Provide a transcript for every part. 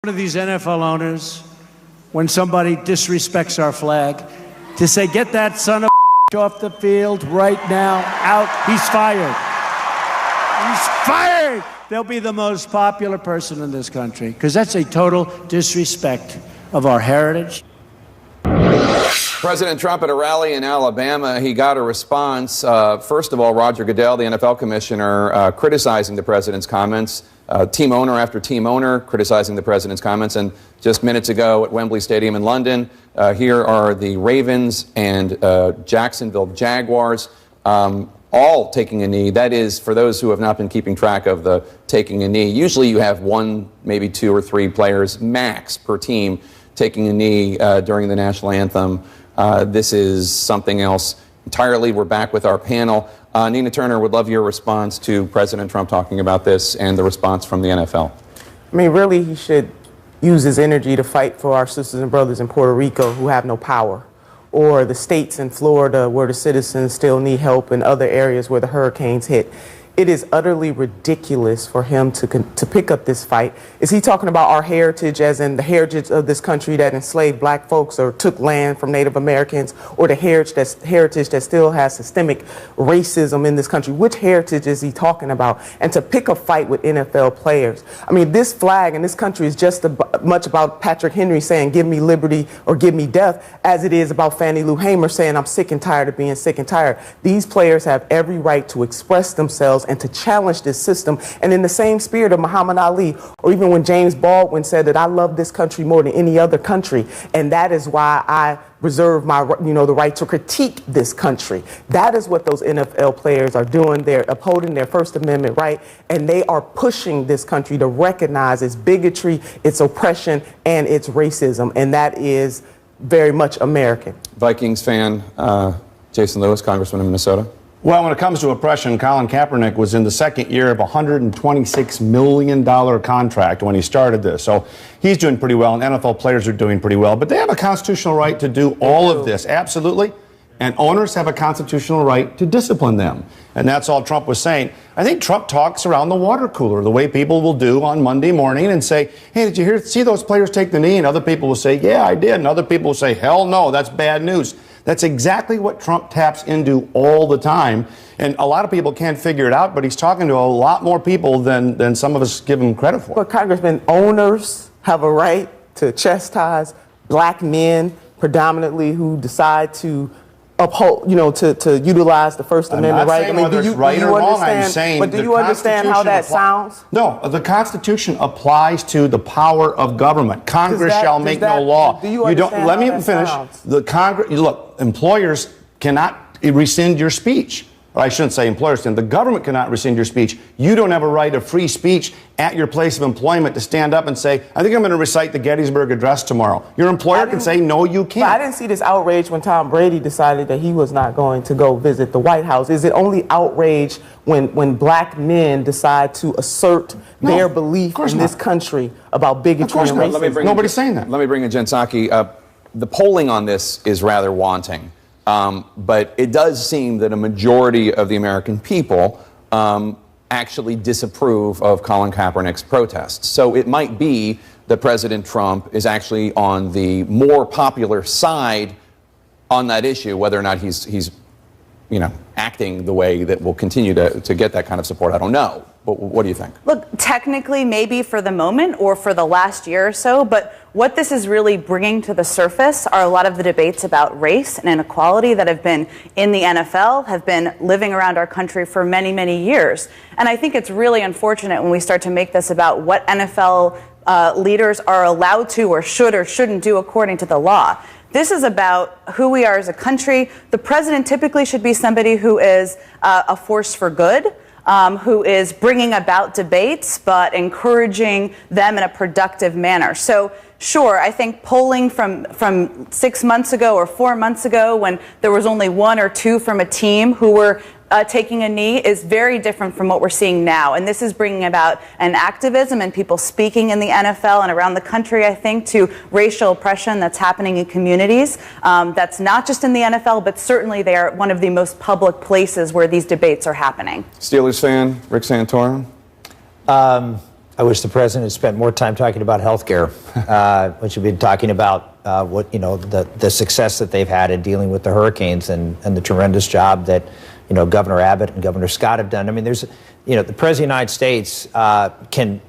One of these NFL owners, when somebody disrespects our flag, to say, get that son of a off the field right now, out, he's fired. He's fired! They'll be the most popular person in this country, because that's a total disrespect of our heritage. President Trump at a rally in Alabama, he got a response. First of all, Roger Goodell, the NFL commissioner, criticizing the president's comments. Team owner after team owner criticizing the president's comments. And just minutes ago at Wembley Stadium in London, here are the Ravens and Jacksonville Jaguars, all taking a knee. That is, for those who have not been keeping track of the taking a knee, usually you have one, maybe two or three players max per team taking a knee during the national anthem. This is something else entirely. We're back with our panel. Nina Turner, would love your response to President Trump talking about this and the response from the NFL. I mean, really, he should use his energy to fight for our sisters and brothers in Puerto Rico who have no power, or the states in Florida where the citizens still need help, and other areas where the hurricanes hit. It is utterly ridiculous for him to pick up this fight. Is he talking about our heritage, as in the heritage of this country that enslaved black folks or took land from Native Americans, or the heritage that still has systemic racism in this country? Which heritage is he talking about? And to pick a fight with NFL players. I mean, this flag in this country is just as much about Patrick Henry saying, give me liberty or give me death, as it is about Fannie Lou Hamer saying, I'm sick and tired of being sick and tired. These players have every right to express themselves and to challenge this system. And in the same spirit of Muhammad Ali, or even when James Baldwin said that I love this country more than any other country, and that is why I reserve my, the right to critique this country. That is what those NFL players are doing. They're upholding their First Amendment right, and they are pushing this country to recognize its bigotry, its oppression, and its racism, and that is very much American. Vikings fan, Jason Lewis, Congressman in Minnesota. Well, when it comes to oppression, Colin Kaepernick was in the second year of a $126 million contract when he started this. So he's doing pretty well, and NFL players are doing pretty well. But they have a constitutional right to do all of this, absolutely. And owners have a constitutional right to discipline them. And that's all Trump was saying. I think Trump talks around the water cooler, the way people will do on Monday morning and say, hey, did you see those players take the knee? And other people will say, yeah, I did. And other people will say, hell no, that's bad news. That's exactly what Trump taps into all the time. And a lot of people can't figure it out, but he's talking to a lot more people than some of us give him credit for. But Congressman, owners have a right to chastise black men predominantly who decide to uphold, to utilize the First Amendment right. I mean, whether it's right or wrong. I'm saying, but do you understand how that sounds? No, the Constitution applies to the power of government. Congress shall make no law. Do you understand? Let me finish. The Congress. Look, employers cannot rescind your speech. Well, I shouldn't say employers can. The government cannot rescind your speech. You don't have a right of free speech at your place of employment to stand up and say, I think I'm going to recite the Gettysburg Address tomorrow. Your employer can say, no, you can't. I didn't see this outrage when Tom Brady decided that he was not going to go visit the White House. Is it only outrage when black men decide to assert their belief in this country about bigotry and racism? Nobody's saying that. Let me bring in Jen Psaki. The polling on this is rather wanting. But it does seem that a majority of the American people actually disapprove of Colin Kaepernick's protests. So it might be that President Trump is actually on the more popular side on that issue, whether or not he's acting the way that will continue to get that kind of support. I don't know. But what do you think? Look, technically, maybe for the moment or for the last year or so, but what this is really bringing to the surface are a lot of the debates about race and inequality that have been in the NFL, have been living around our country for many, many years. And I think it's really unfortunate when we start to make this about what NFL leaders are allowed to or shouldn't do according to the law. This is about who we are as a country. The president typically should be somebody who is a force for good, who is bringing about debates, but encouraging them in a productive manner. So, sure, I think polling from 6 months ago or 4 months ago, when there was only one or two from a team who were taking a knee, is very different from what we're seeing now. And this is bringing about an activism and people speaking in the NFL and around the country, I think, to racial oppression that's happening in communities. That's not just in the NFL, but certainly they are one of the most public places where these debates are happening. Steelers fan, Rick Santorum? I wish the president had spent more time talking about health care, which we've been talking about the success that they've had in dealing with the hurricanes and the tremendous job that Governor Abbott and Governor Scott have done. I mean, there's the president of the United States can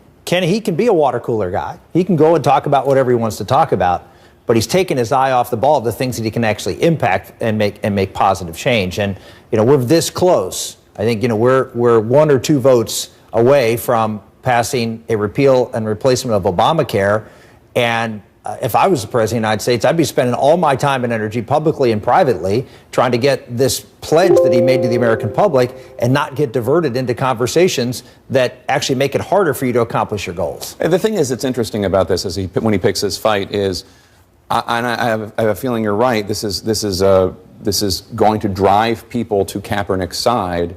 be a water cooler guy. He can go and talk about whatever he wants to talk about, but he's taken his eye off the ball of the things that he can actually impact and make positive change. And we're this close. I think we're 1 or 2 votes away from passing a repeal and replacement of Obamacare. And if I was the president of the United States, I'd be spending all my time and energy publicly and privately trying to get this pledge that he made to the American public and not get diverted into conversations that actually make it harder for you to accomplish your goals. The thing is, it's interesting about this when he picks his fight is, and I have a feeling you're right. This is going to drive people to Kaepernick's side.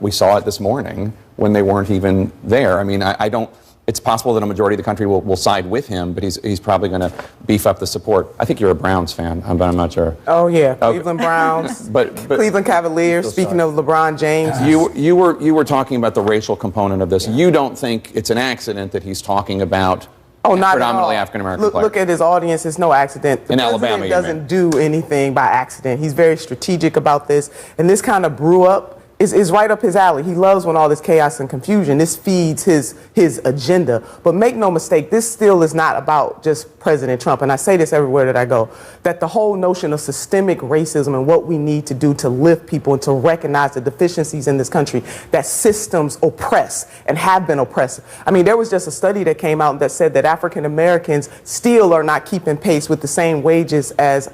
We saw it this morning when they weren't even there. I mean, I don't. It's possible that a majority of the country will side with him, but he's probably going to beef up the support. I think you're a Browns fan, but I'm not sure. Oh yeah, Okay. Cleveland Browns, but Cleveland Cavaliers. Speaking of LeBron James, you were talking about the racial component of this. You don't think it's an accident that he's talking about not predominantly at all. African American players? Look at his audience. It's no accident. The In president Alabama, you doesn't do anything by accident. He's very strategic about this, and this kind of brew up. Is right up his alley. He loves when all this chaos and confusion. This feeds his agenda. But make no mistake, this still is not about just President Trump. And I say this everywhere that I go, that the whole notion of systemic racism and what we need to do to lift people and to recognize the deficiencies in this country, that systems oppress and have been oppressive. I mean, there was just a study that came out that said that African Americans still are not keeping pace with the same wages as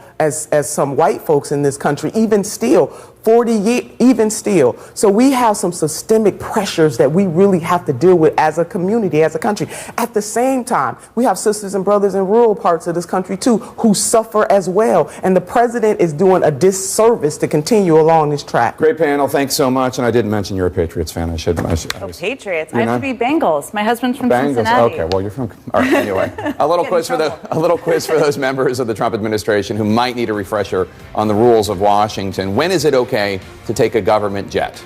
some white folks in this country, even still. 40 years, even still. So we have some systemic pressures that we really have to deal with as a community, as a country. At the same time, we have sisters and brothers in rural parts of this country too who suffer as well. And the president is doing a disservice to continue along this track. Great panel. Thanks so much. And I didn't mention you're a Patriots fan. I should. Patriots. You're I have not? to be Bengals. My husband's from Bengals. Cincinnati. Okay, well, you're from. All right, anyway, a little quiz for those members of the Trump administration who might need a refresher on the rules of Washington. When is it okay to take a government jet?